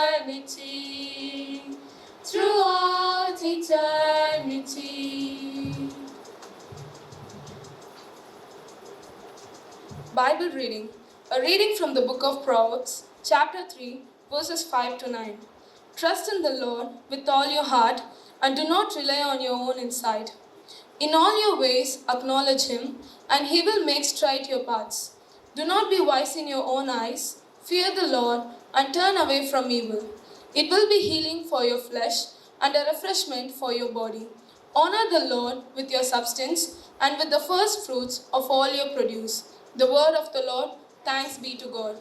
eternity. Throughout eternity. Bible reading. A reading from the book of Proverbs, chapter 3, verses 5 to 9. Trust in the Lord with all your heart and do not rely on your own insight. In all your ways acknowledge Him, and He will make straight your paths. Do not be wise in your own eyes. Fear the Lord and turn away from evil. It will be healing for your flesh and a refreshment for your body. Honor the Lord with your substance and with the first fruits of all your produce. The word of the Lord. Thanks be to God.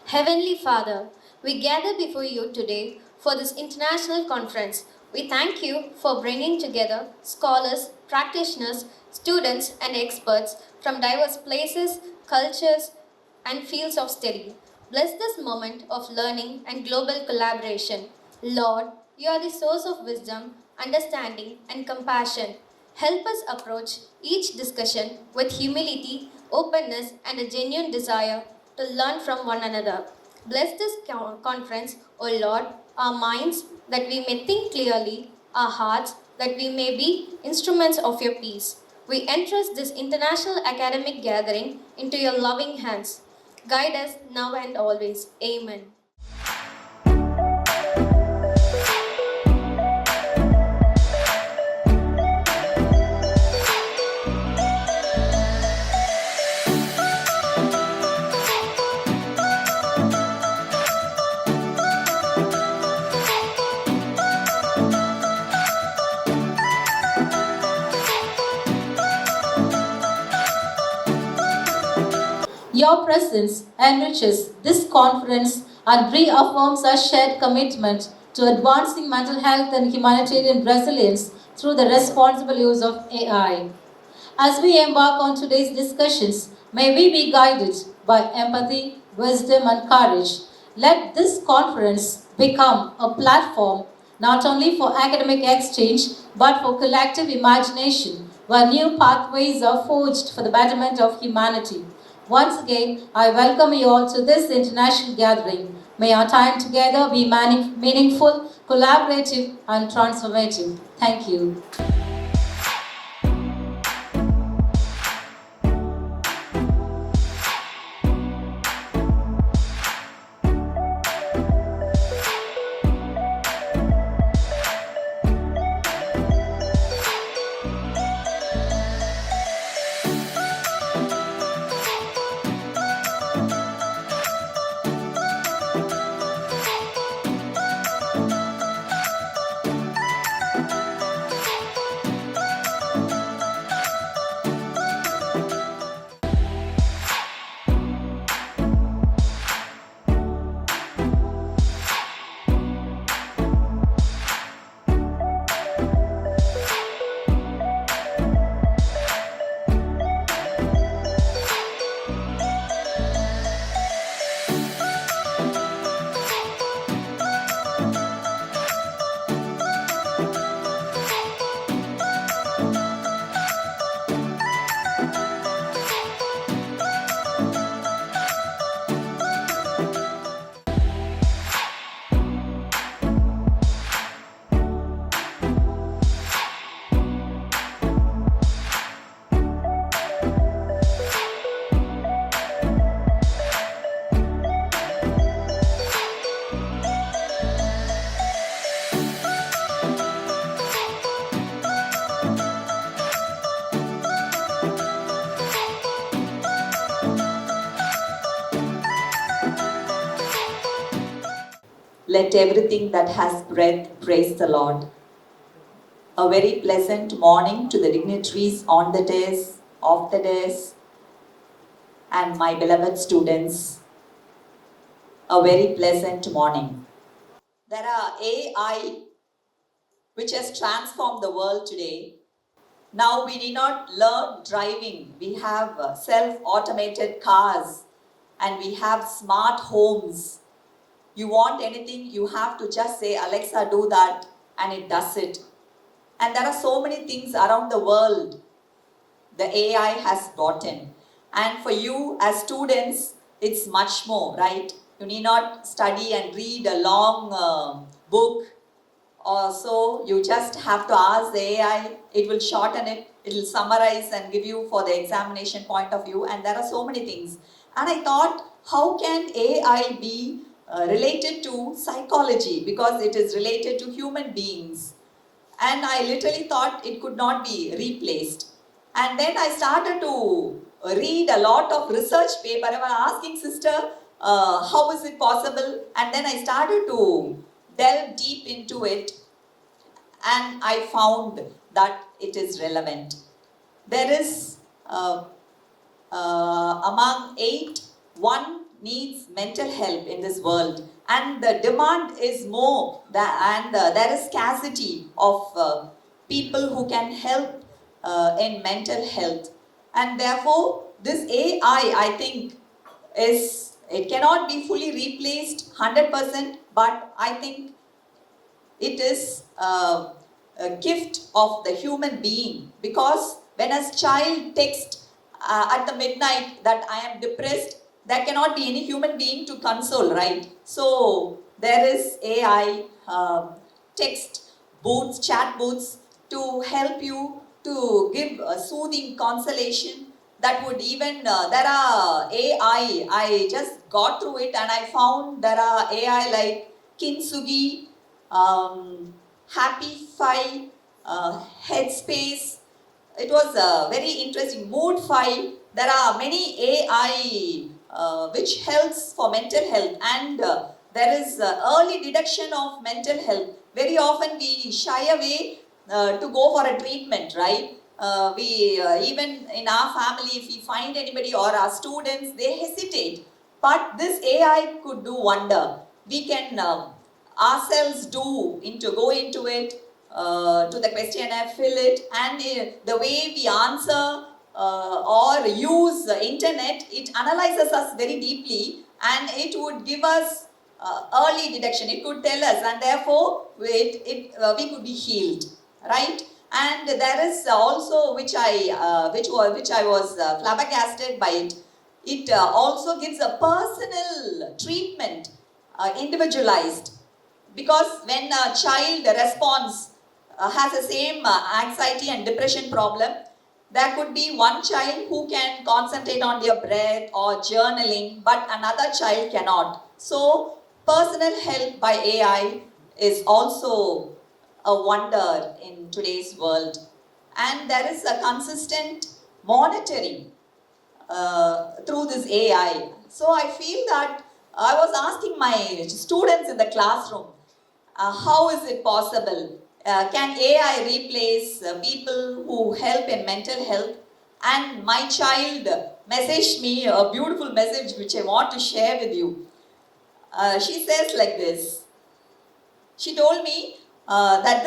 Heavenly Father, we gather before you today for this international conference. We thank you for bringing together scholars, practitioners, students, and experts from diverse places, cultures, and fields of study. Bless this moment of learning and global collaboration. Lord, you are the source of wisdom, understanding, and compassion. Help us approach each discussion with humility, openness, and a genuine desire to learn from one another. Bless this conference, O Lord, our minds that we may think clearly, our hearts that we may be instruments of your peace. We entrust this international academic gathering into your loving hands. Guide us now and always. Amen. Your presence enriches this conference and reaffirms our shared commitment to advancing mental health and humanitarian resilience through the responsible use of AI. As we embark on today's discussions, may we be guided by empathy, wisdom, and courage. Let this conference become a platform not only for academic exchange but for collective imagination, where new pathways are forged for the betterment of humanity. Once again, I welcome you all to this international gathering. May our time together be meaningful, collaborative, and transformative. Thank you. Let everything that has breath praise the Lord. A very pleasant morning to the dignitaries on the dais, off the dais, and my beloved students. A very pleasant morning. There are AI which has transformed the world today. Now we need not learn driving. We have self-automated cars and we have smart homes. You want anything, you have to just say, Alexa, do that, and it does it. And there are so many things around the world the AI has brought in. And for you as students, it's much more, right? You need not study and read a long book or so. You just have to ask the AI, it will shorten it, it will summarize and give you for the examination point of view, and there are so many things. And I thought, how can AI be related to psychology, because it is related to human beings. And I literally thought it could not be replaced. And then I started to read a lot of research paper. I was asking sister, how is it possible? And then I started to delve deep into it, and I found that it is relevant. There is among 8, one needs mental help in this world, and the demand is more, and there is scarcity of people who can help in mental health. And therefore, this AI, I think, it cannot be fully replaced 100%, but I think it is a gift of the human being, because when a child texts at the midnight that I am depressed, there cannot be any human being to console, right? So there is AI text booths, chat booths to help you to give a soothing consolation. That would even, there are AI, I just got through it and I found there are AI like Kintsugi, Happify, Headspace. It was very interesting. Moodify. There are many AI which helps for mental health, and there is early detection of mental health. Very often we shy away to go for a treatment, right? We even in our family, if we find anybody or our students, they hesitate. But this AI could do wonder. We can ourselves go into it, to the questionnaire, fill it, and the way we answer or use the internet, it analyzes us very deeply, and it would give us early detection. It could tell us, and therefore we could be healed, right? And there is also, which I was flabbergasted by it. It also gives a personal treatment, individualized. Because when a child responds, has the same anxiety and depression problem, there could be one child who can concentrate on their breath or journaling, but another child cannot. So, personal help by AI is also a wonder in today's world. And there is a consistent monitoring through this AI. So I feel that I was asking my students in the classroom, how is it possible? Can AI replace people who help in mental health? And my child messaged me a beautiful message which I want to share with you. She says like this. She told me that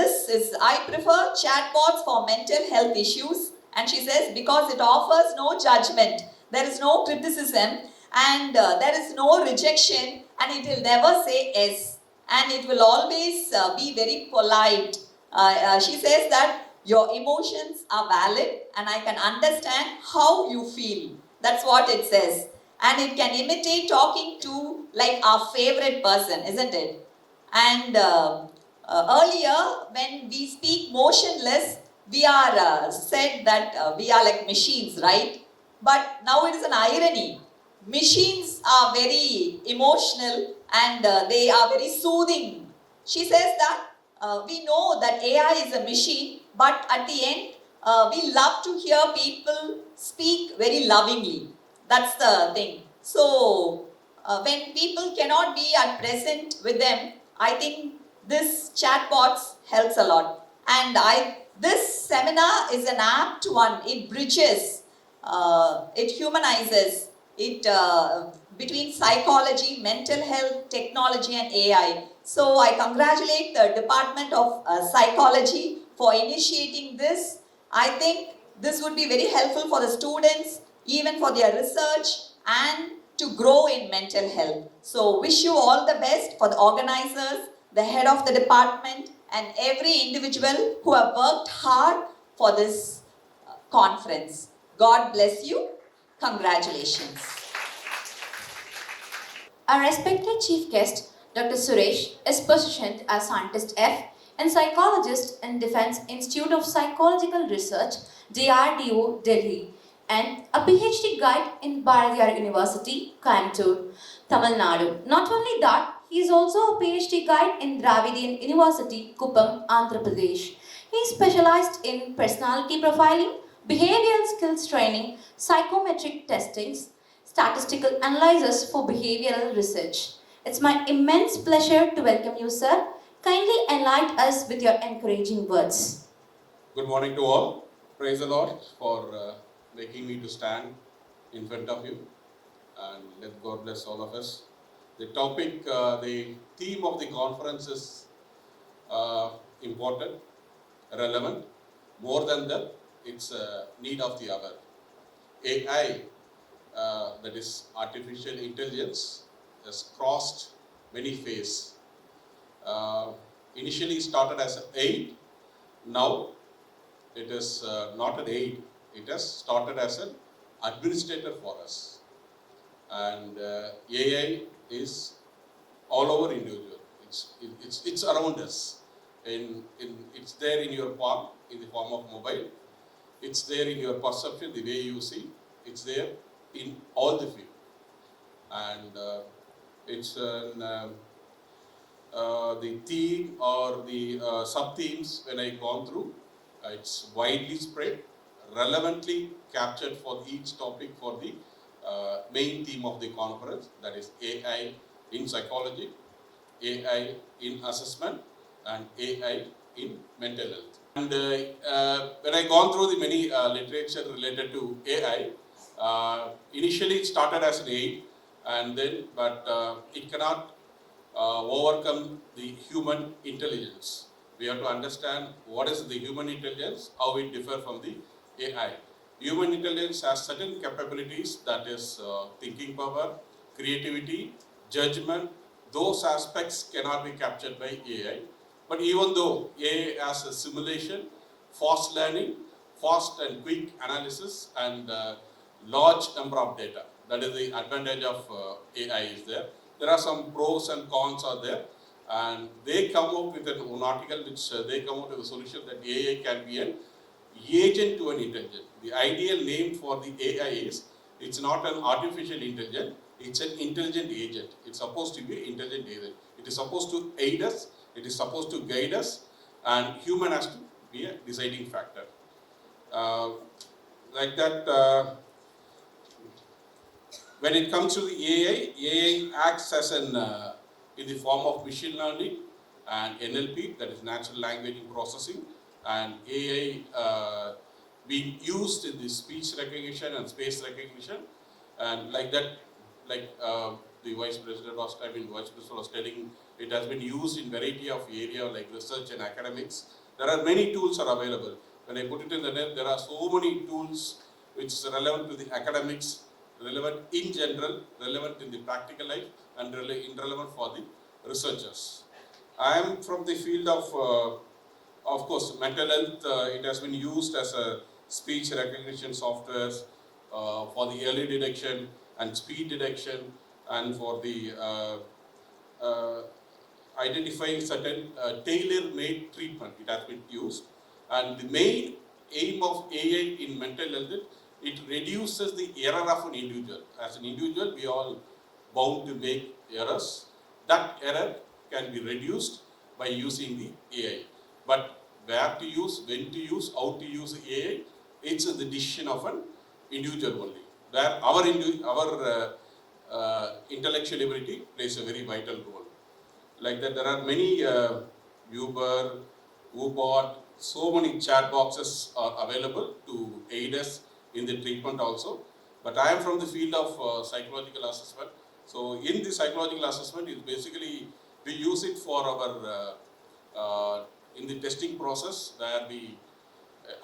I prefer chatbots for mental health issues. And she says, because it offers no judgment, there is no criticism, and there is no rejection, and it will never say yes. And it will always be very polite. She says that your emotions are valid, and I can understand how you feel. That's what it says. And it can imitate talking to like our favorite person, isn't it? And earlier, when we speak motionless, we are said that we are like machines, right? But now it is an irony. Machines are very emotional, and they are very soothing. She says that we know that AI is a machine, but at the end, we love to hear people speak very lovingly. That's the thing. So, when people cannot be at present with them, I think this chatbots helps a lot. And this seminar is an apt one. It bridges, it humanizes, it between psychology, mental health, technology, and AI. So I congratulate the Department of Psychology for initiating this. I think this would be very helpful for the students, even for their research, and to grow in mental health. So wish you all the best for the organizers, the head of the department, and every individual who have worked hard for this conference. God bless you. Congratulations. Our respected chief guest, Dr. Suresh, is positioned as Scientist F and Psychologist in Defense Institute of Psychological Research, DRDO, Delhi, and a PhD guide in Bharatiyar University, Coimbatore, Tamil Nadu. Not only that, he is also a PhD guide in Dravidian University, Kuppam, Andhra Pradesh. He specialized in personality profiling, behavioral skills training, psychometric testings, statistical analysis for behavioral research. It's my immense pleasure to welcome you, sir. Kindly enlighten us with your encouraging words. Good morning to all. Praise the Lord for making me to stand in front of you, and let God bless all of us. The topic, the theme of the conference is important, relevant. More than that, it's a need of the hour. AI, that is artificial intelligence, has crossed many phases. Initially started as an aid, now it is not an aid, it has started as an administrator for us. And AI is all over individual. It's around us. It's there in your palm in the form of mobile. It's there in your perception, the way you see. It's there in all the field. And it's the theme or the sub-themes when I gone through, it's widely spread, relevantly captured for each topic for the main theme of the conference, that is AI in psychology, AI in assessment, and AI in mental health. And when I gone through the many literature related to AI, initially it started as an aid, and then it cannot overcome the human intelligence. We have to understand what is the human intelligence, how it differs from the AI. Human intelligence has certain capabilities, that is thinking power, creativity, judgment. Those aspects cannot be captured by AI. But even though AI has a simulation, fast learning, fast and quick analysis, and large number of data, that is the advantage of AI is there. There are some pros and cons are there, and they come up with an article which they come up with a solution that AI can be an agent to an intelligence. The ideal name for the AI is, it's not an artificial intelligence, it's an intelligent agent. It's supposed to be an intelligent agent. It is supposed to aid us, it is supposed to guide us, and human has to be a deciding factor. Like that, when it comes to the AI acts as an in the form of machine learning and NLP, that is natural language processing, and AI being used in the speech recognition and space recognition, and like that, like the Vice President was telling, it has been used in variety of areas like research and academics. There are many tools are available. When I put it in the net, there are so many tools which is relevant to the academics, relevant in general, relevant in the practical life, and relevant for the researchers. I am from the field of course, mental health. It has been used as a speech recognition software for the early detection and speed detection, and for the identifying certain tailor-made treatment. It has been used, and the main aim of AI in mental health, it reduces the error of an individual. As an individual, we all bound to make errors. That error can be reduced by using the AI. But where to use, when to use, how to use the AI, it's the decision of an individual only. Where our intellectual ability plays a very vital role. Like that, there are many Uber, Ubot, so many chat boxes are available to aid us in the treatment also. But I am from the field of psychological assessment. So in the psychological assessment, is basically we use it for our in the testing process, where we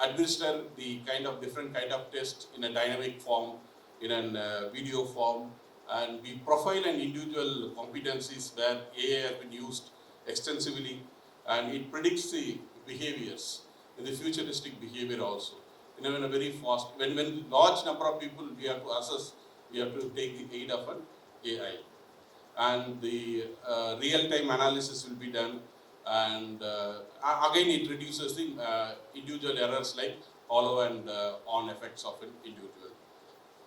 administer the different kind of test in a dynamic form, in a video form, and we profile an individual competencies where AI has been used extensively, and it predicts the behaviors, in the futuristic behavior also. In a very fast, when large number of people we have to assess, we have to take the aid of an AI. and the real-time analysis will be done, and again it reduces the individual errors like hollow and on effects of an individual.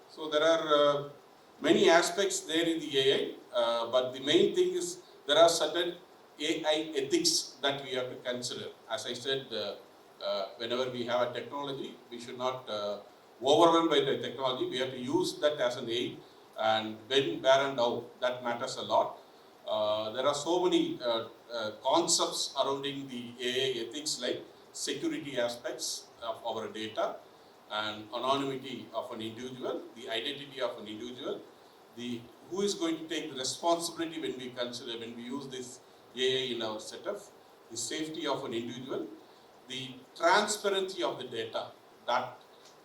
So there are many aspects there in the AI, but the main thing is there are certain AI ethics that we have to consider. As I said, whenever we have a technology, we should not overwhelmed by the technology. We have to use that as an aid, and when, where and how, that matters a lot. There are so many concepts surrounding the AI ethics, like security aspects of our data, and anonymity of an individual, the identity of an individual, the who is going to take the responsibility when we consider, when we use this AI in our setup, the safety of an individual, the transparency of the data. That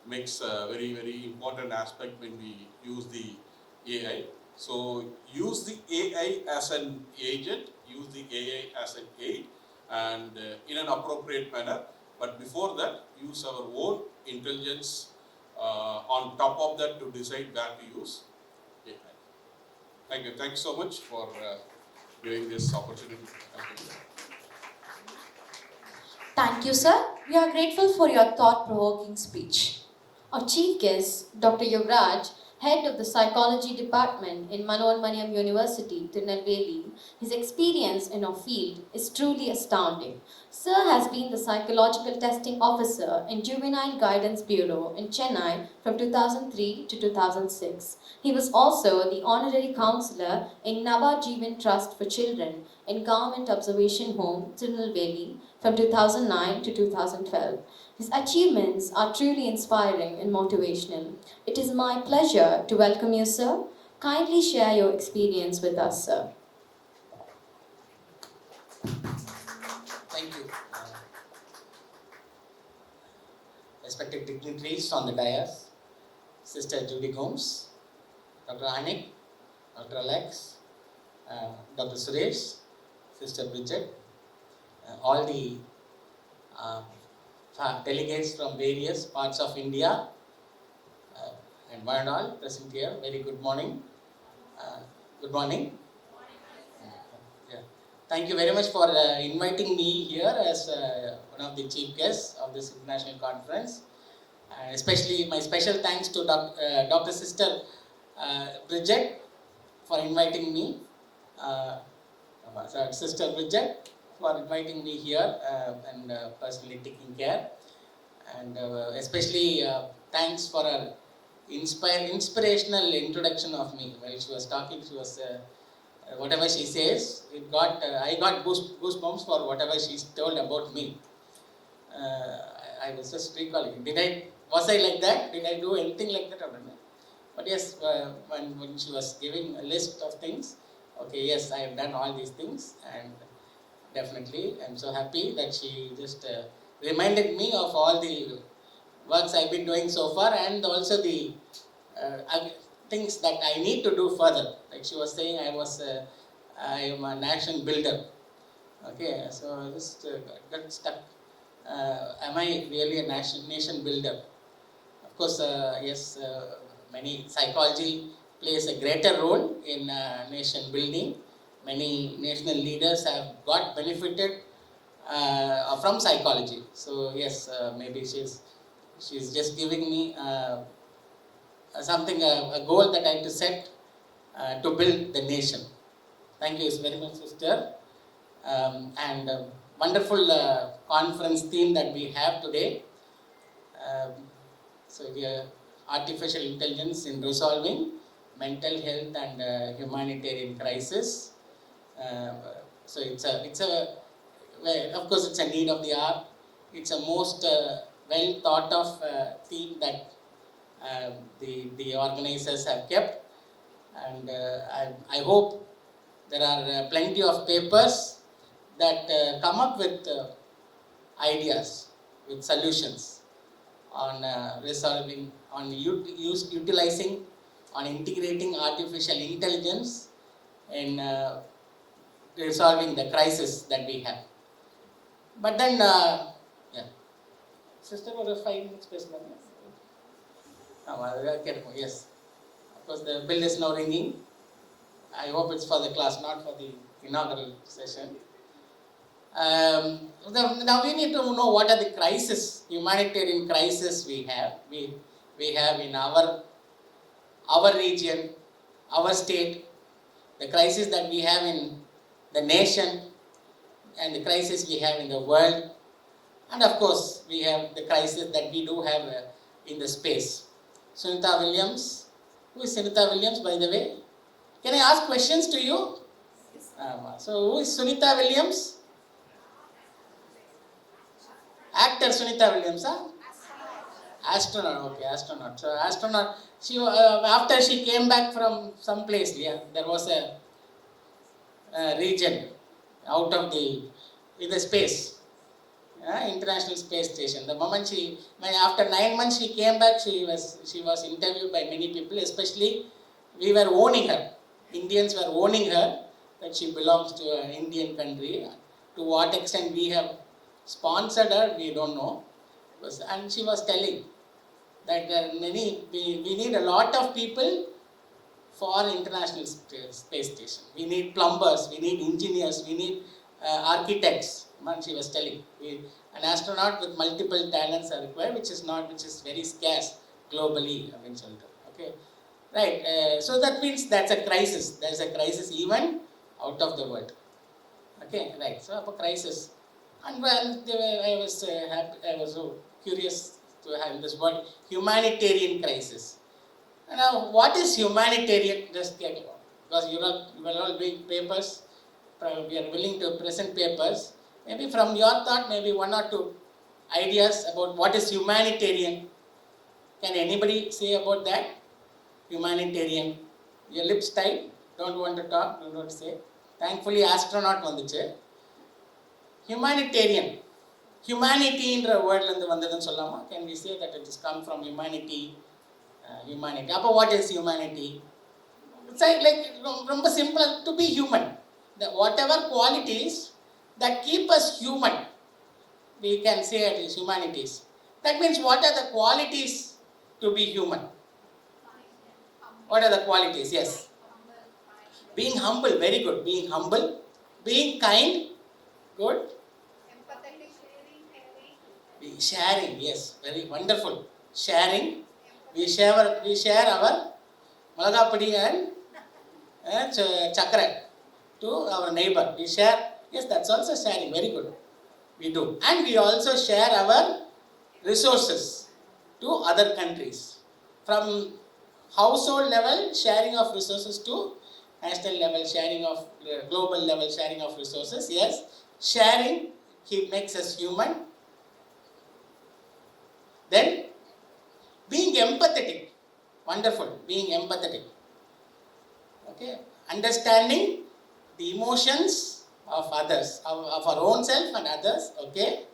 makes a very, very important aspect when we use the AI. So use the AI as an agent, use the AI as an aid, and in an appropriate manner. But before that, use our own intelligence on top of that to decide where to use AI. Thank you. Thank you so much for giving this opportunity. Thank you. Thank you, sir. We are grateful for your thought-provoking speech. Our chief guest, Dr. Yuvraj, head of the psychology department in Manoarmaniam University, Tirunelveli, his experience in our field is truly astounding. Sir has been the psychological testing officer in Juvenile Guidance Bureau in Chennai from 2003 to 2006. He was also the honorary counselor in Nava Jeevan Trust for Children in Government Observation Home, Tirunelveli from 2009 to 2012. His achievements are truly inspiring and motivational. It is my pleasure to welcome you, sir. Kindly share your experience with us, sir. Thank you. Respected dignitaries on the dais, Sister Judy Gomes, Dr. Anik, Dr. Alex, Dr. Suresh, Sister Bridget, all the delegates from various parts of India, and one and all present here. Very good morning. Good morning. Yeah. Thank you very much for inviting me here as one of the chief guests of this international conference. Especially my special thanks to Dr. Sister Bridget for inviting me. Sister Bridget for inviting me here and personally taking care. And especially thanks for her inspirational introduction of me. While she was talking, she was whatever she says, I got goosebumps for whatever she told about me. I was just recalling. Was I like that? Did I do anything like that? I don't know. But yes, when she was giving a list of things, okay, yes, I have done all these things, and definitely I'm so happy that she just reminded me of all the works I've been doing so far, and also the things that I need to do further. Like she was saying, I am a nation builder. Okay, so I just got stuck. Am I really a nation builder? Of course, yes, many psychology plays a greater role in nation building. Many national leaders have got benefited from psychology. So yes, maybe she's just giving me something, a goal that I have to set to build the nation. Thank you very much, sister. And wonderful conference theme that we have today. So here, artificial intelligence in resolving mental health and humanitarian crisis. So it's a well, of course it's a need of the hour. It's a most well thought of theme that the organizers have kept, and I hope there are plenty of papers that come up with ideas, with solutions on resolving, on utilizing, on integrating artificial intelligence in resolving the crisis that we have. But then, yeah. Sister, what a 5 minutes please. Yes. Of course, the bell is now ringing. I hope it's for the class, not for the inaugural session. Now we need to know what are the crises, humanitarian crises we have. We have in our region, our state, the crisis that we have in the nation, and the crisis we have in the world, and of course we have the crisis that we do have in the space. Sunita Williams, who is Sunita Williams, by the way? Can I ask questions to you? So who is Sunita Williams? Actor Sunita Williams, huh? Astronaut, okay, astronaut. So astronaut, she after she came back from some place, yeah, there was a region out of in the space, International Space Station. The moment after 9 months she came back, she was interviewed by many people, especially we were owning her. Indians were owning her that she belongs to an Indian country. To what extent we have sponsored her, we don't know. And she was telling that we need a lot of people for International Space Station. We need plumbers, we need engineers, we need architects. She was telling, an astronaut with multiple talents are required, which is very scarce globally. Okay, right. So that means that's a crisis. There's a crisis even out of the world. Okay, right. So a crisis, and I was so curious to have this word humanitarian crisis. Now, what is humanitarian? Just get it, because you are all doing papers. We are willing to present papers. Maybe from your thought, maybe one or two ideas about what is humanitarian. Can anybody say about that? Humanitarian. Your lips tight. Don't want to talk. Don't want to say. Thankfully, astronaut vanduchu. Humanitarian. Humanity in the word vandadanu sollama. Can we say that it has come from humanity? Humanity. Appa, what is humanity? It's like simple, to be human. Whatever qualities that keep us human, we can say it is humanities. That means what are the qualities to be human? What are the qualities? Yes. Being humble, very good. Being humble. Being kind, good. Sharing, yes, very wonderful. Sharing. We share our malagapadi and chakra to our neighbor. We share, yes, that's also sharing, very good. We do. And we also share our resources to other countries. From household level, sharing of resources to national level, sharing of global level, sharing of resources, yes. Sharing, makes us human. Then, being empathetic, wonderful, being empathetic. Okay, understanding the emotions of others, of our own self and others. Okay,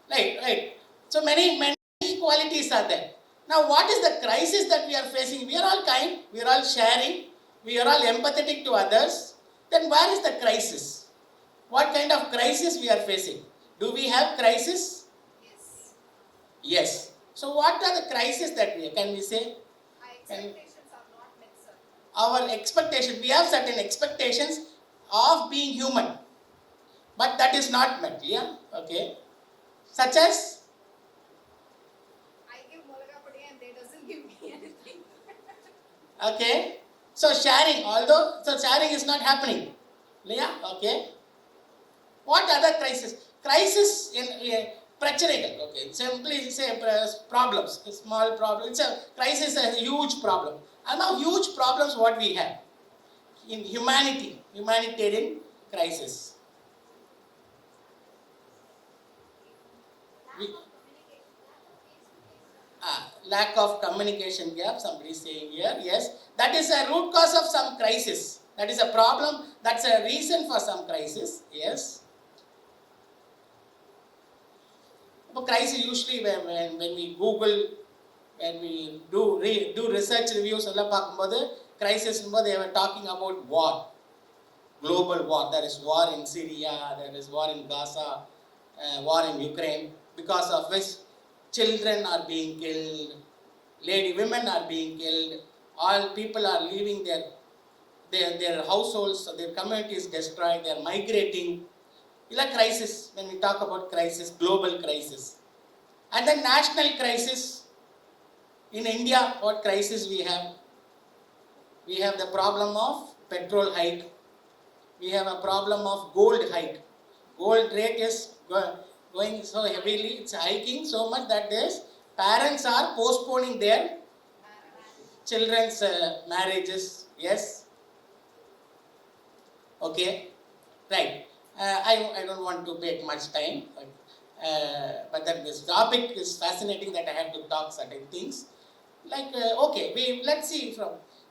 right. So many qualities are there. Now, what is the crisis that we are facing? We are all kind, we are all sharing, we are all empathetic to others. Then where is the crisis? What kind of crisis we are facing? Do we have crisis? Yes. So what are the crises that can we say? Expectations are not met, sir. Our expectations, we have certain expectations of being human, but that is not met, yeah? Okay. Such as? I give Molagapudi and they doesn't give me anything. Okay. So sharing is not happening. Yeah, okay. What other crisis? Crisis in practical, okay. Simply say problems, a small problem. It's a crisis, a huge problem. And now huge problems what we have in humanitarian crisis. Lack of communication gap, somebody is saying here, yes. That is a root cause of some crisis. That is a problem, that's a reason for some crisis, yes. But crisis usually when we Google, when we do research reviews, crisis, they were talking about war, global war. There is war in Syria, there is war in Gaza, war in Ukraine, because of which children are being killed, women are being killed, all people are leaving their their households, their communities destroyed, they are migrating. Like crisis, when we talk about crisis, global crisis. And then national crisis. In India, what crisis we have? We have the problem of petrol hike. We have a problem of gold hike. Gold rate is going so heavily, it's hiking so much that parents are postponing their children's marriages. Yes? Okay? Right. I don't want to take much time, but that this topic is fascinating that I have to talk certain things. Like, okay, let's see from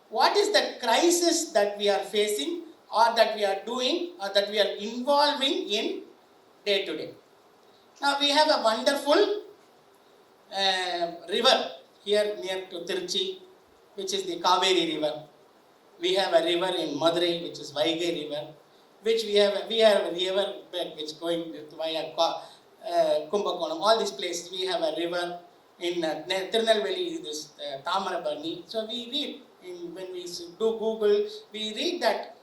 what is the crisis that we are facing or that we are doing or that we are involving in day to day. Now we have a wonderful river here near to Tirchi, which is the Kaveri river. We have a river in Madurai, which is Vaigai river, which we have a river bed which going via Kumbakonam, all these places. We have a river in Tirunelveli, this Tamarabani. So we read, when we do Google, we read that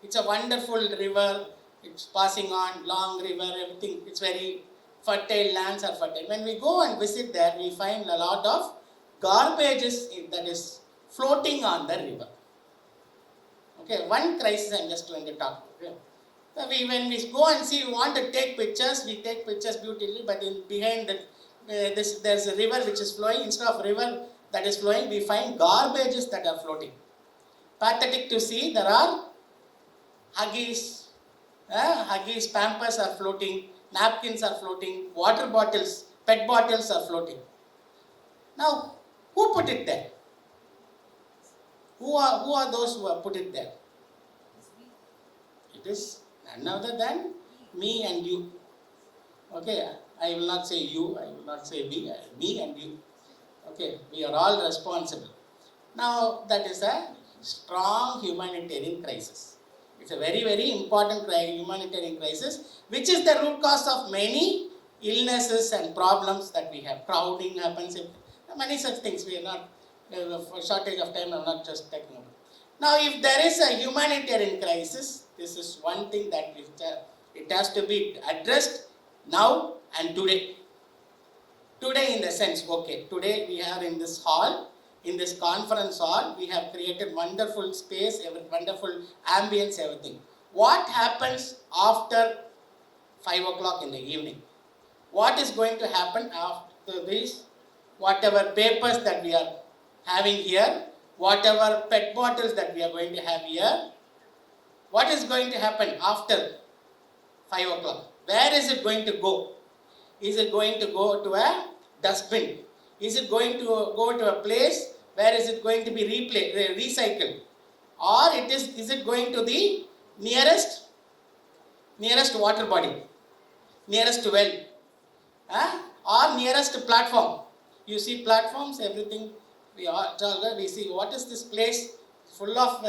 it's a wonderful river, it's passing on, long river, everything, it's very fertile, lands are fertile. When we go and visit there, we find a lot of garbages that is floating on the river. Okay, one crisis I'm just going to talk about. Okay. So when we go and see, we want to take pictures, we take pictures beautifully, but behind that, there's a river which is flowing. Instead of river that is flowing, we find garbages that are floating. Pathetic to see, there are Huggies, Pampers are floating, napkins are floating, water bottles, pet bottles are floating. Now, who put it there? Who are those who have put it there? It is none other than me and you. Okay, I will not say you, I will not say me and you. Okay, we are all responsible. Now, that is a strong humanitarian crisis. It's a very, very important humanitarian crisis, which is the root cause of many illnesses and problems that we have. Crowding happens, many such things. We are not, for shortage of time, I'm not just talking about. Now, if there is a humanitarian crisis, this is one thing that it has to be addressed now and today. Today in the sense, okay, today we are in this hall, in this conference hall, we have created wonderful space, wonderful ambience, everything. What happens after 5 o'clock in the evening? What is going to happen after this? Whatever papers that we are having here, whatever pet bottles that we are going to have here, what is going to happen after 5 o'clock? Where is it going to go? Is it going to go to a dustbin? Is it going to go to a place where is it going to be recycled? Or is it going to the nearest water body, nearest well, or nearest platform? You see platforms, everything, we see what is this place full of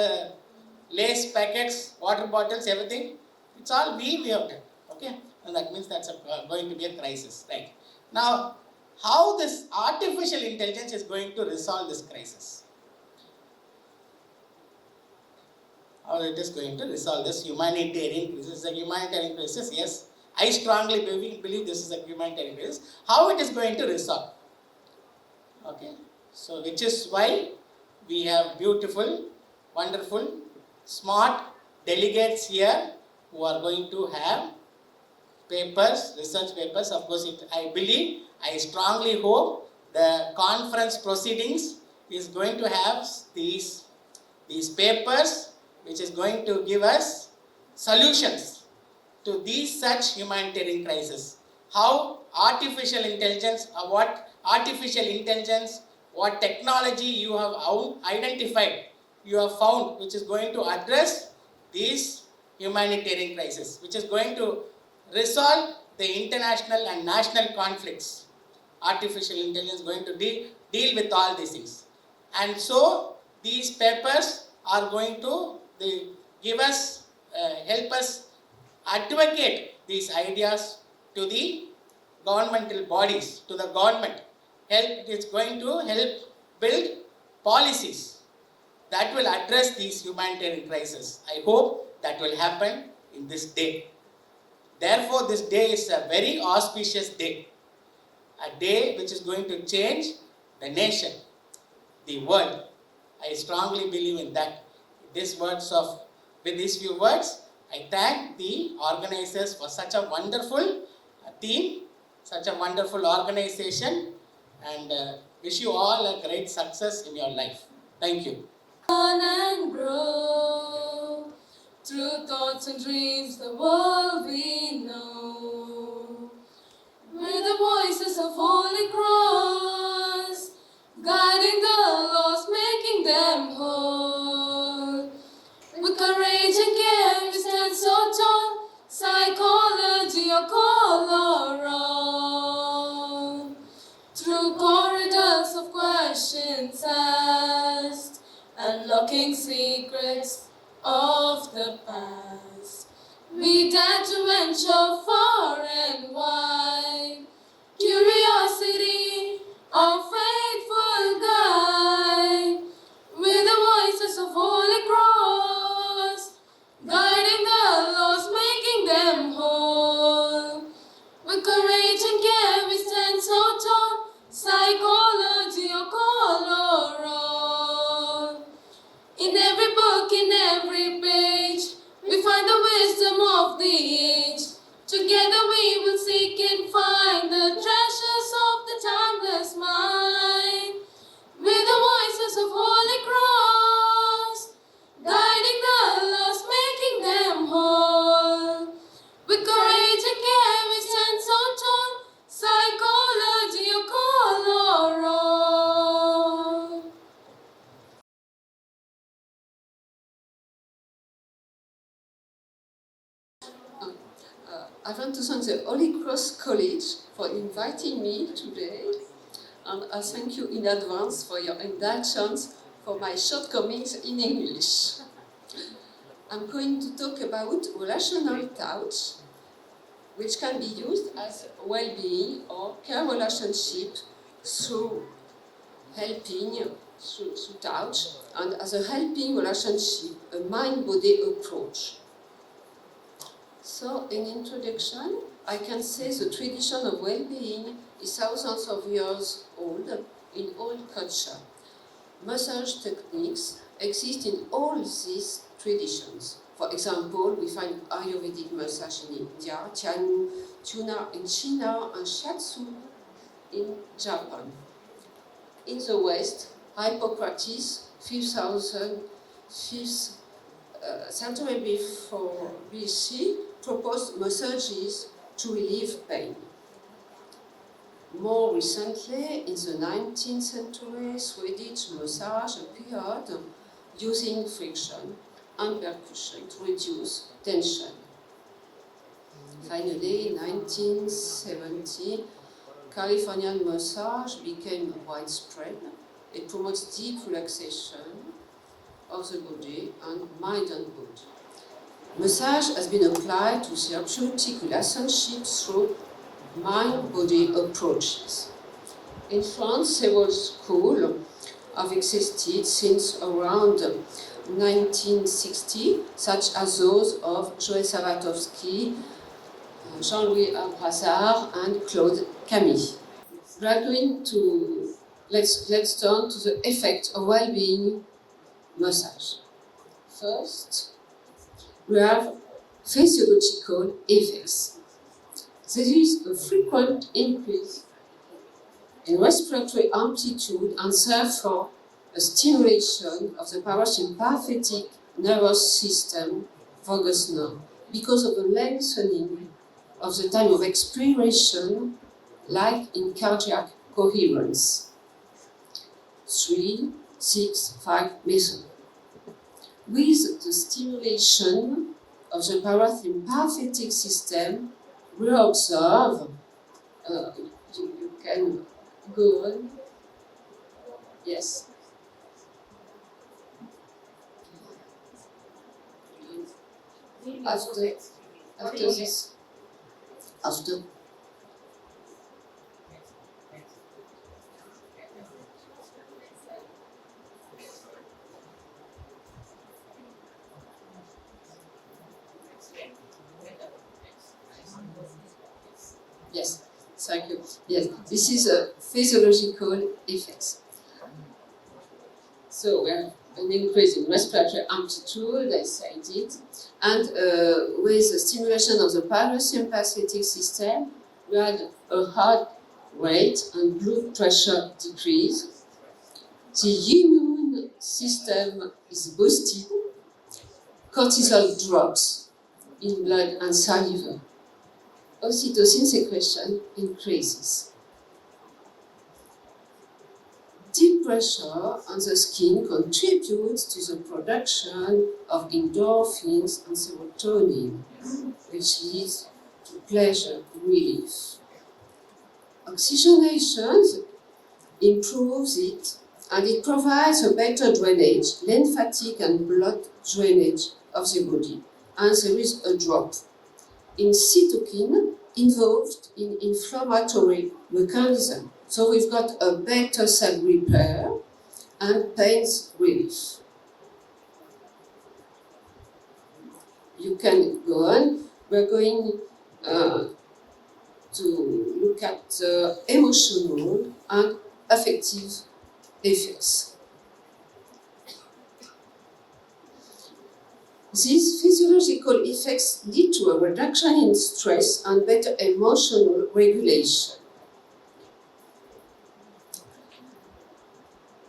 lace packets, water bottles, everything. It's all we have done. Okay, and that means that's going to be a crisis, right? Now, how this artificial intelligence is going to resolve this crisis? How it is going to resolve this humanitarian crisis? This is a humanitarian crisis, yes. I strongly believe this is a humanitarian crisis. How it is going to resolve? Okay, so which is why we have beautiful, wonderful, smart delegates here who are going to have papers, research papers. Of course, I strongly hope the conference proceedings is going to have these papers, which is going to give us solutions to these such humanitarian crises. How artificial intelligence, what technology you have identified, you have found, which is going to address these humanitarian crises, which is going to resolve the international and national conflicts. Artificial intelligence is going to deal with all these things. And so, these papers are going to give us, help us advocate these ideas to the governmental bodies, to the government. It's going to help build policies that will address these humanitarian crises. I hope that will happen in this day. Therefore, this day is a very auspicious day, a day which is going to change the nation, the world. I strongly believe in that. With these few words, I thank the organizers for such a wonderful team, such a wonderful organization, and wish you all a great success in your life. Thank you. Learn and grow through thoughts and dreams, the world we know. With the voices of Holy Cross, guiding the lost, making them whole. With courage and care, we stand so tall. Psychology, a call around. Through corridors of questions asked, unlocking secrets of the past. We dare to venture far and wide. Curiosity, our faithful guide. With the voices of Holy Cross, guiding the lost, making them whole. With courage and care, we stand so tall. Psychology, a call around. In every book, in every page, we find the wisdom of the age. Together we will seek and find the treasures of the timeless mind. With the voices of Holy Cross, guiding the lost, making them whole. With courage and care, we stand so tall. Psychology, a call around. I want to thank the Holy Cross College for inviting me today, and I thank you in advance for your indulgence for my shortcomings in English. I'm going to talk about relational touch, which can be used as well-being or care relationship through helping, through touch, and as a helping relationship, a mind-body approach. So, in introduction, I can say the tradition of well-being is thousands of years old in all culture. Massage techniques exist in all these traditions. For example, we find Ayurvedic massage in India, Tuna in China, and Shiatsu in Japan. In the West, Hippocrates, 5th century before BC, proposed massages to relieve pain. More recently, in the 19th century, Swedish massage appeared using friction and percussion to reduce tension. Finally, in 1970, Californian massage became widespread. It promotes deep relaxation of the body and mind and body. Massage has been applied to therapeutic relationships through mind-body approaches. In France, several schools have existed since around 1960, such as those of Joël Savatowski, Jean-Louis Abrassard, and Claude Camille. We are going to let's turn to the effect of well-being massage. First, we have physiological effects. There is a frequent increase in respiratory amplitude and therefore a stimulation of the parasympathetic nervous system, vagus nerve, because of the lengthening of the time of expiration, like in cardiac coherence. 3, 6, 5 method. With the stimulation of the parasympathetic system, we observe, you can go on, yes. After this, after. Yes, thank you. Yes, this is a physiological effects. So we have an increase in respiratory amplitude, as I did, and with the stimulation of the parasympathetic system, we had a heart rate and blood pressure decrease. The immune system is boosted, cortisol drops in blood and saliva. Oxytocin secretion increases. Deep pressure on the skin contributes to the production of endorphins and serotonin, which leads to pleasure relief. Oxygenation improves it, and it provides a better drainage, lymphatic and blood drainage of the body. And there is a drop in cytokine involved in inflammatory mechanism. So we've got a better cell repair and pain relief. You can go on. We're going to look at the emotional and affective effects. These physiological effects lead to a reduction in stress and better emotional regulation.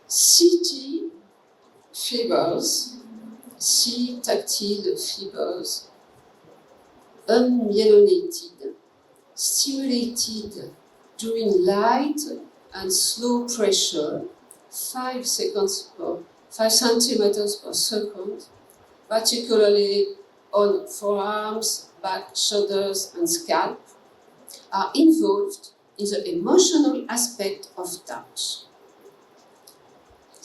CT fibers, C tactile fibers, unmyelinated, stimulated during light and slow pressure, 5 centimeters per second, particularly on forearms, back, shoulders, and scalp, are involved in the emotional aspect of touch.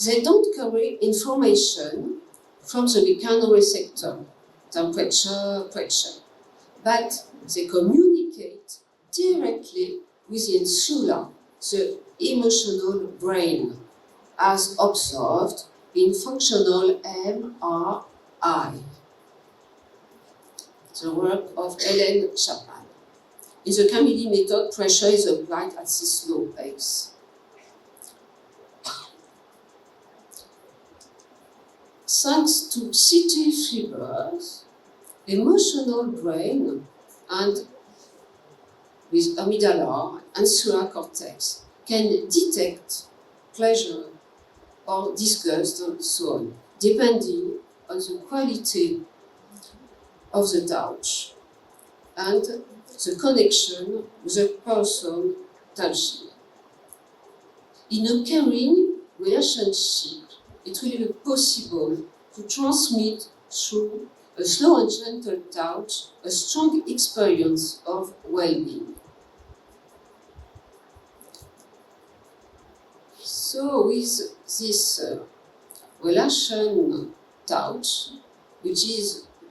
They don't carry information from the mechanoreceptor, temperature, pressure, but they communicate directly with the insula, the emotional brain, as observed in functional MRI, the work of Ellen Chapman. In the Camille method, pressure is applied at this slow pace. Thanks to CT fibers, emotional brain and with amygdala and cerebral cortex can detect pleasure or disgust and so on, depending on the quality of the touch and the connection with the person touching. In a caring relationship, it will be possible to transmit through a slow and gentle touch a strong experience of well-being. So with this relation touch, which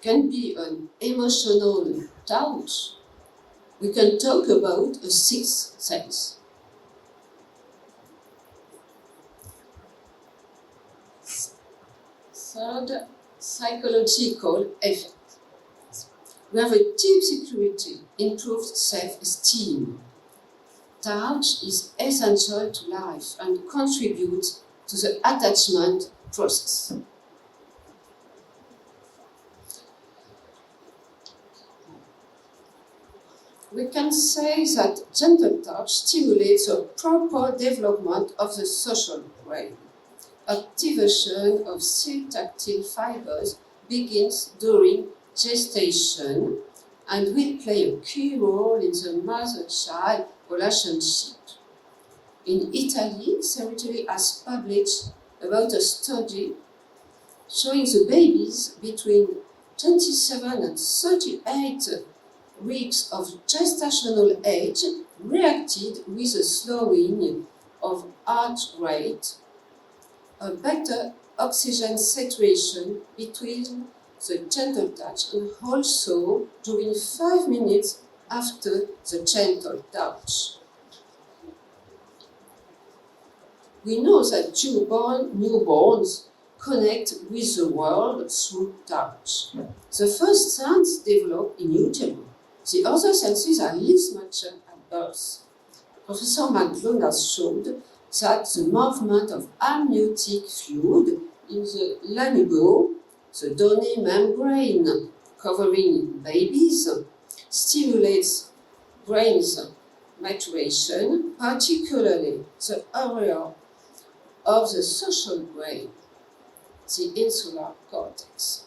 can be an emotional touch, we can talk about a sixth sense. Third, psychological effect. We have a deep security, improved self-esteem. Touch is essential to life and contributes to the attachment process. We can say that gentle touch stimulates the proper development of the social brain. Activation of tactile fibers begins during gestation and will play a key role in the mother-child relationship. In Italy, Cemetery has published about a study showing the babies between 27 and 38 weeks of gestational age reacted with a slowing of heart rate, a better oxygen saturation between the gentle touch and also during 5 minutes after the gentle touch. We know that newborns connect with the world through touch. The first sense develop in utero. The other senses are less mature at birth. Professor McGlone has showed that the movement of amniotic fluid in the lanugo, the downy membrane covering babies, stimulates brain's maturation, particularly the area of the social brain, the insular cortex.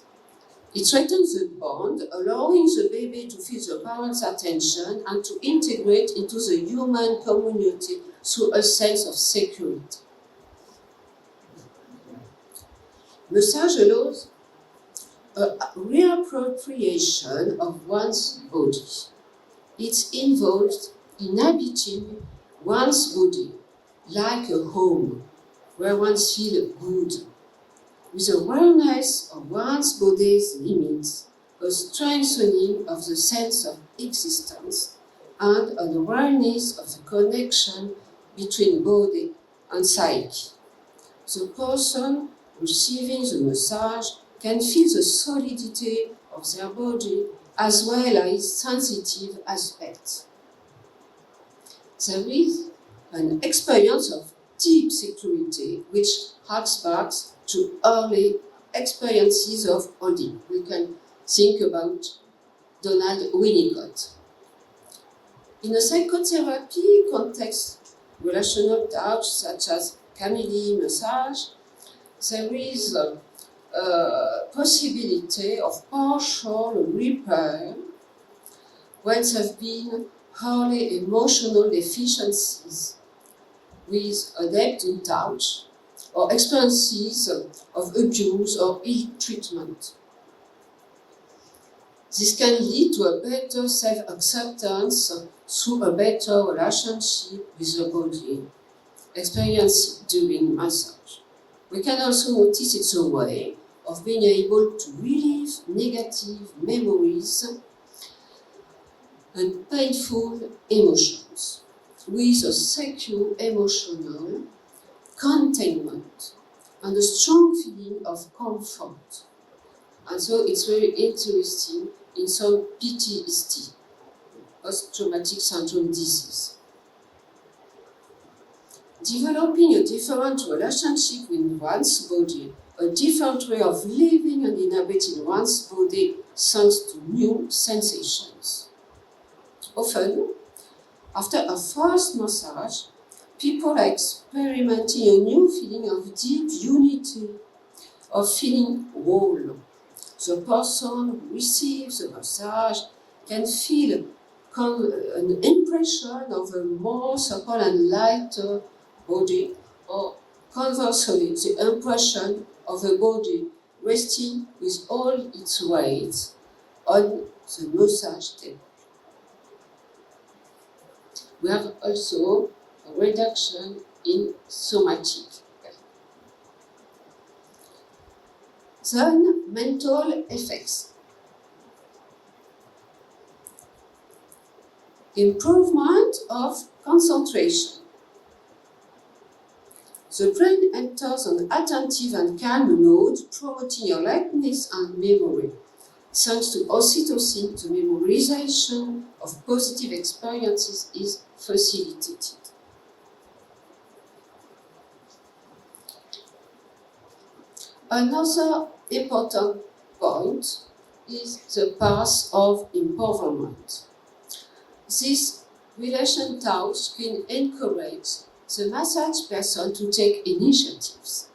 It strengthens the bond, allowing the baby to feel the parent's attention and to integrate into the human community through a sense of security. Massage allows a reappropriation of one's body. It involves inhabiting one's body like a home where one feels good, with awareness of one's body's limits, a strengthening of the sense of existence, and an awareness of the connection between body and psyche. The person receiving the massage can feel the solidity of their body as well as sensitive aspects. There is an experience of deep security which harks back to early experiences of holding. We can think about Donald Winnicott. In a psychotherapy context, relational touch such as Camille massage, there is a possibility of partial repair when there have been early emotional deficiencies with adept in touch or experiences of abuse or ill treatment. This can lead to a better self-acceptance through a better relationship with the body, experienced during massage. We can also notice it's a way of being able to relieve negative memories and painful emotions with a secure emotional containment and a strong feeling of comfort. And so it's very interesting in some PTSD, post-traumatic syndrome disease. Developing a different relationship with one's body, a different way of living and inhabiting one's body thanks to new sensations. Often, after a first massage, people are experimenting a new feeling of deep unity, of feeling whole. The person who receives a massage can feel an impression of a more supple and lighter body, or conversely, the impression of a body resting with all its weight on the massage table. We have also a reduction in somatic pain. Then, mental effects. Improvement of concentration. The brain enters an attentive and calm mode, promoting alertness and memory. Thanks to oxytocin, the memorization of positive experiences is facilitated. Another important point is the path of empowerment. This relation touch can encourage the massage person to take initiatives.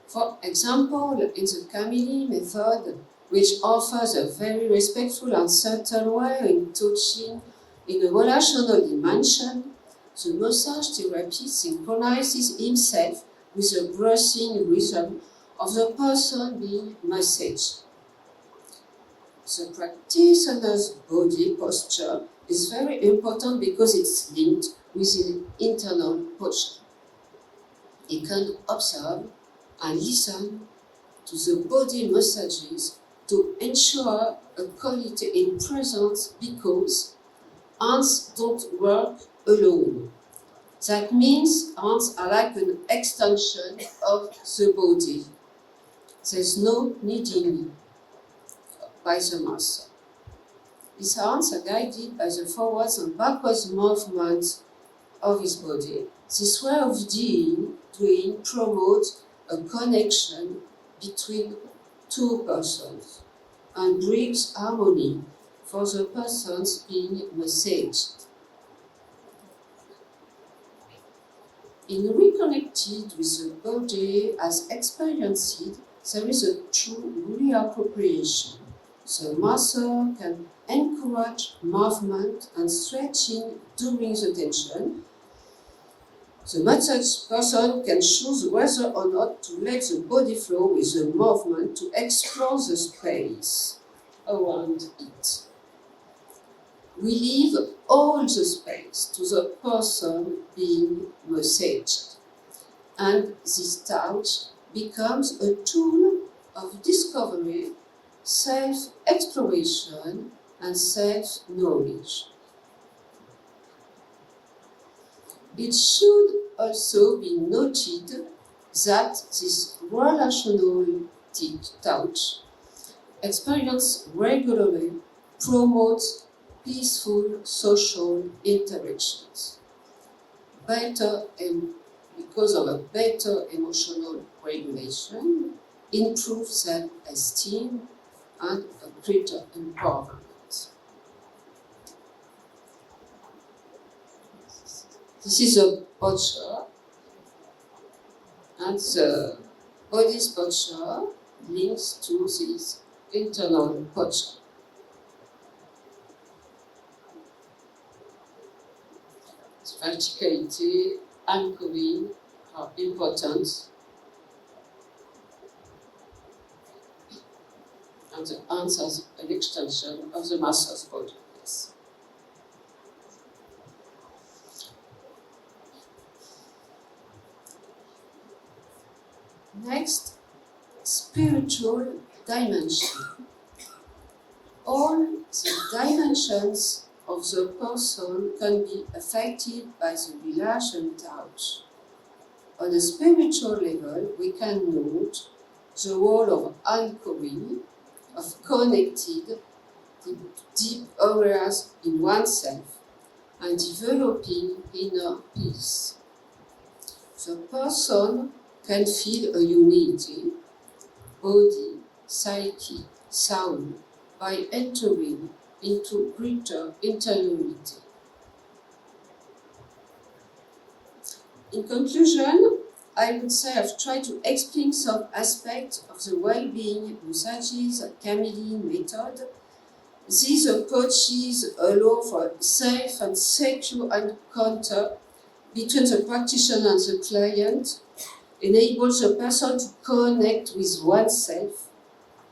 For example, in the Camille method, which offers a very respectful and subtle way in touching in a relational dimension, the massage therapist synchronizes himself with the breathing rhythm of the person being massaged. The practitioner's body posture is very important because it's linked with the internal posture. He can observe and listen to the body massages to ensure a quality in presence because hands don't work alone. That means hands are like an extension of the body. There's no kneading by the master. His hands are guided by the forwards and backwards movement of his body. This way of doing promotes a connection between two persons and brings harmony for the persons being massaged. In reconnected with the body as experienced, there is a true reappropriation. The muscle can encourage movement and stretching during the tension. The massaged person can choose whether or not to let the body flow with the movement to explore the space around it. We leave all the space to the person being massaged, and this touch becomes a tool of discovery, self-exploration, and self-knowledge. It should also be noted that this relational touch, experienced regularly, promotes peaceful social interactions. Because of a better emotional regulation, improves self-esteem and a greater empowerment. This is a posture, and the body's posture links to this internal posture. Verticality, anchoring are important, and the hands as an extension of the master's body. Yes. Next, spiritual dimension. All the dimensions of the person can be affected by the relation touch. On a spiritual level, we can note the role of anchoring, of connected the deep areas in oneself and developing inner peace. The person can feel a unity, body, psyche, soul, by entering into greater interiority. In conclusion, I would say I've tried to explain some aspects of the well-being massages and camelin method. These approaches allow for safe and secure encounter between the practitioner and the client, enables the person to connect with oneself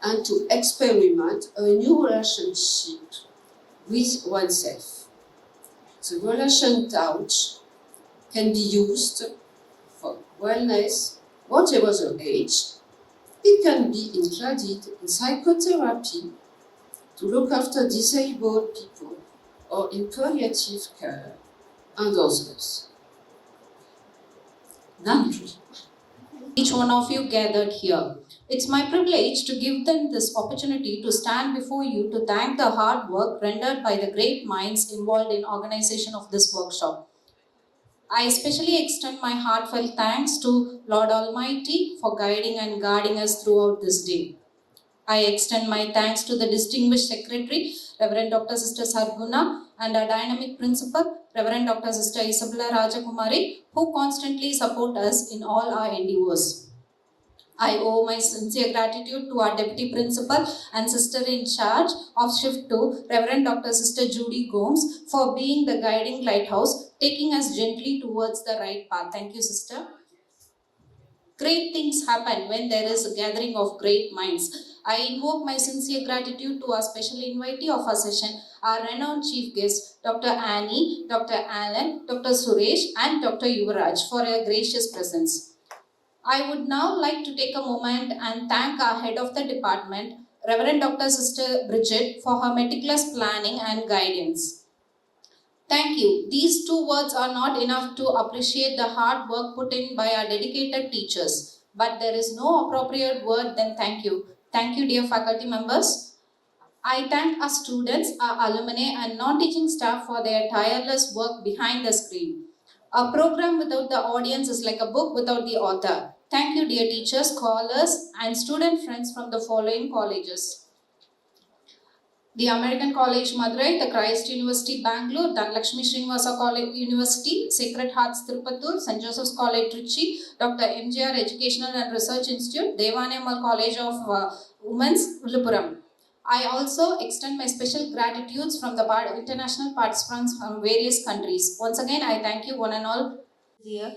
and to experiment a new relationship with oneself. The relation touch can be used for wellness, whatever the age. It can be included in psychotherapy to look after disabled people or in palliative care and others. Nandri. Each one of you gathered here. It's my privilege to give them this opportunity to stand before you to thank the hard work rendered by the great minds involved in organization of this workshop. I especially extend my heartfelt thanks to Lord Almighty for guiding and guarding us throughout this day. I extend my thanks to the distinguished Secretary, Reverend Dr. Sister Sarguna, and our dynamic Principal, Reverend Dr. Sister Isabella Rajakumari, who constantly support us in all our endeavors. I owe my sincere gratitude to our Deputy Principal and Sister in charge of Shift 2, Reverend Dr. Sister Judy Gomes, for being the guiding lighthouse, taking us gently towards the right path. Thank you, Sister. Great things happen when there is a gathering of great minds. I invoke my sincere gratitude to our special invitee of our session, our renowned chief guests, Dr. Annie, Dr. Alan, Dr. Suresh, and Dr. Yuvraj for their gracious presence. I would now like to take a moment and thank our head of the department, Reverend Dr. Sister Bridget, for her meticulous planning and guidance. Thank you. These two words are not enough to appreciate the hard work put in by our dedicated teachers. But there is no appropriate word than thank you. Thank you, dear faculty members. I thank our students, our alumni, and non-teaching staff for their tireless work behind the screen. A program without the audience is like a book without the author. Thank you, dear teachers, scholars, and student friends from the following colleges: the American College Madurai, the Christ University Bangalore, Dhanlakshmi Srinivasa College University, Sacred Hearts Tirupattur, St. Joseph's College Trichy, Dr. MGR Educational and Research Institute, Devanyamal College of Women's Villupuram. I also extend my special gratitudes from the international participants from various countries. Once again, I thank you one and all. Year